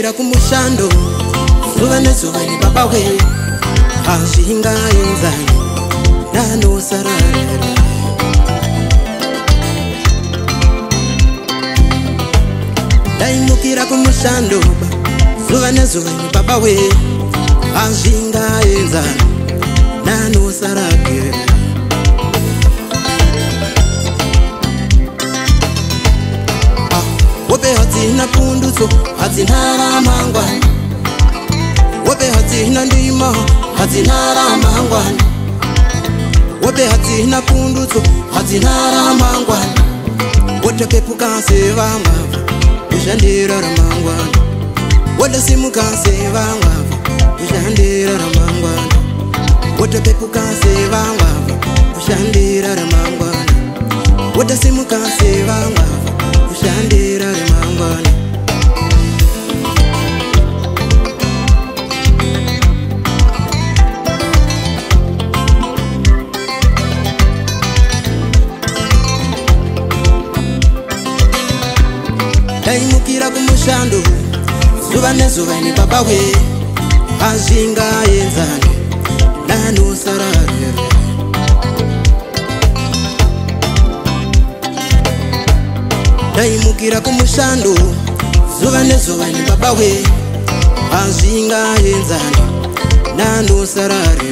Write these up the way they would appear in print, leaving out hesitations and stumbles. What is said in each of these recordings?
Ndaimukira kumushando zuva nezuva ni baba we hazvingaenzani nanosarara. Ndaimukira kumushando zuva nezuva ni baba we hazvingaenzani nanosarara. Wope hatina pundutso hatina ramangwana, wope hatina ndima hatina ramangwana, wope hatina pundutso hatina ramangwana. Wotapepuka sevamwava kushandira ramangwana, wotasimuka sevamwava kushandira ramangwana, wotapepuka sevamwava kushandira ramangwana, wotasimuka sevamwava kushandira ramangwana. Ndaimukira kumushando zuva nezuva ni baba we hazvingaenzani nanosarara. Ndaimukira kumushando zuva nezuva ni baba we hazvingaenzani nanosarara.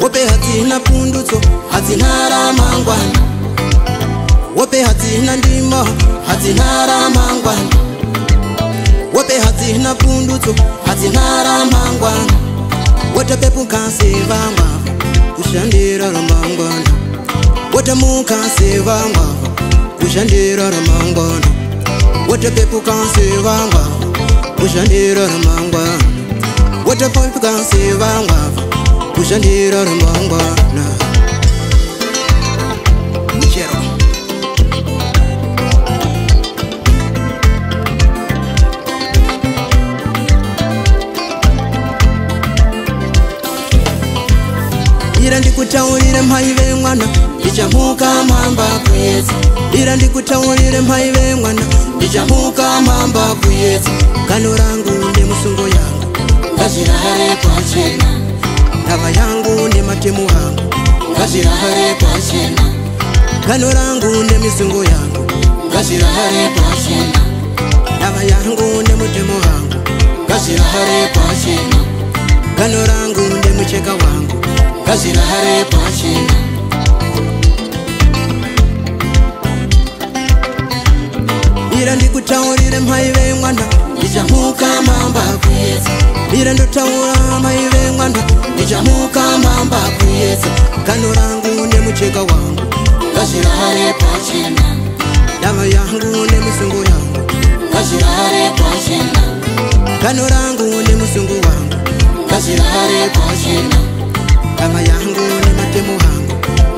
Wope hatina pundutso hatina ramangwana, wope hatina ndima hatina ramangwana, wope hatina pundutso hatina ramangwana. Wotapepuka sevamwava kushandira ramangwana, wotamuka sevamwava kushandira ramangwana, wotapepuka sevamwava kushandira ramangwana, wotapepuka sevamwava kushandira ramangwana. Michero ira ndikutaurire mhai vemwana ndichamuka mhamba kuyedza, ira ndikutaurire mhai vemwana ndichamuka mhamba kuyedza. Gano rangu nemusungo yangu ngazvirare pachena, ndava yangu nematemo hangu ngazvirare pachena, gano rangu nemisungo yangu ngazvirare pachena, ndava yangu nematemo hangu ngazvirare pachena, gano rangu nemucheka wangu ngazvirare pachena. Ira ndikutaurire mhai vemwana ndichamuka mhamba kuyedza, ira ndotaura mhai vemwana ndichamuka mhamba kuyedza. Gano rangu nemucheka wangu ngazvirare pachena, ndava yangu nemusungo yangu ngazvirare pachena, gano rangu nemusungo wangu ngazvirare pachena, ndava yangu nematemo hangu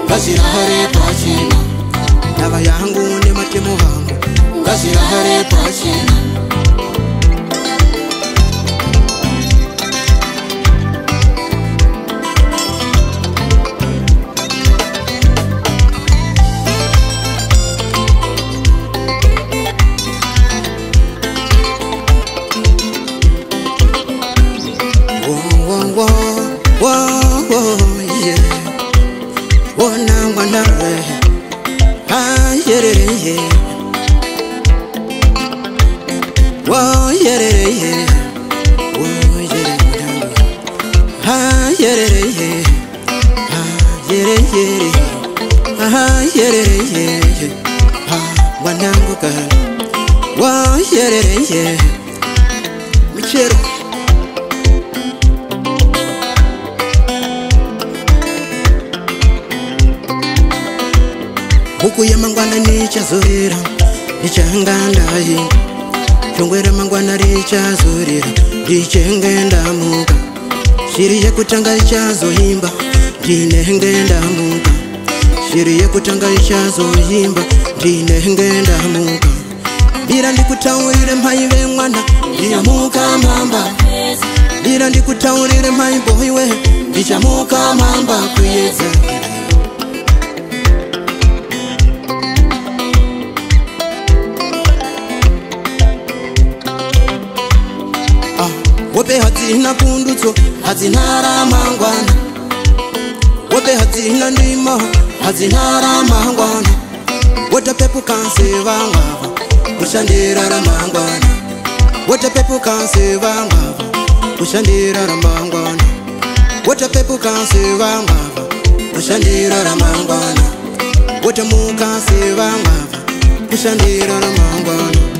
ngazvirare pachena, ndava yangu nematemo hangu ngazvirare pachena. Michero huku ya mangwana nichazorera nichangandayi, shongwe ramangwana richazorera ndichenge ndamuka, shiri yekutanga ichazoimba ndinenge ndamuka, shiri yekutanga ichazoimba ndinenge ndamuka. Ira ndikutaurire mhai vemwana ndichamuka mhamba, ira ndikutaurire mhai boy we ndichamuka mhamba kuyedza. Wope hadzina pundutso hadzina ramangwana Wope hadzina ndima hadzina ramangwana Wotapepuka sevangava kushandira ramangwana Wotapepuka sevangava kushandira ramangwana Wotapepuka sevangava kushandira ramangwana Wotamuka sevangava kushandira ramangwana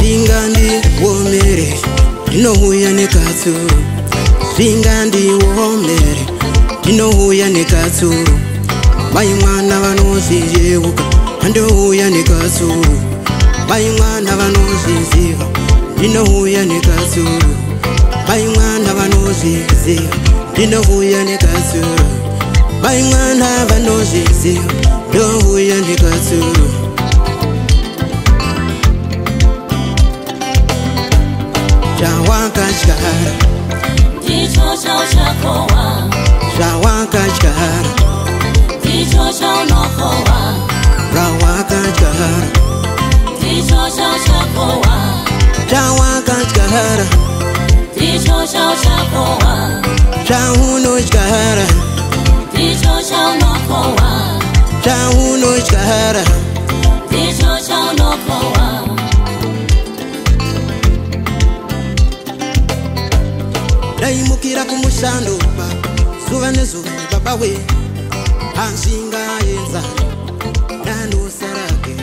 Vingandi womere dinohuya nekatsuru Vingandi womere dinohuya nekatsuru Mai mwana vanozvizheuka handohuya nekatsuru Mai mwana vanozviziva dinohuya nekatsuru Mai mwana vanozviziva dinohuya nekatsuru Mai mwana vanozviziva dinohuya nekatsuru Shawakashkara Dicho chakowa Shawakashkara Dicho nokowa Rawakashkara Dicho chakowa Shawakashkara Dicho chakowa Shahunoshkara Dicho nokowa Shahunoshkara Dicho nokowa Daimukira kumushando zuva nezuva baba we Anshinga yenzani nandosarake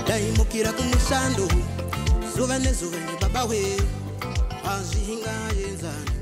Daimukira kumushando zuva nezuva baba we Anshinga yenzani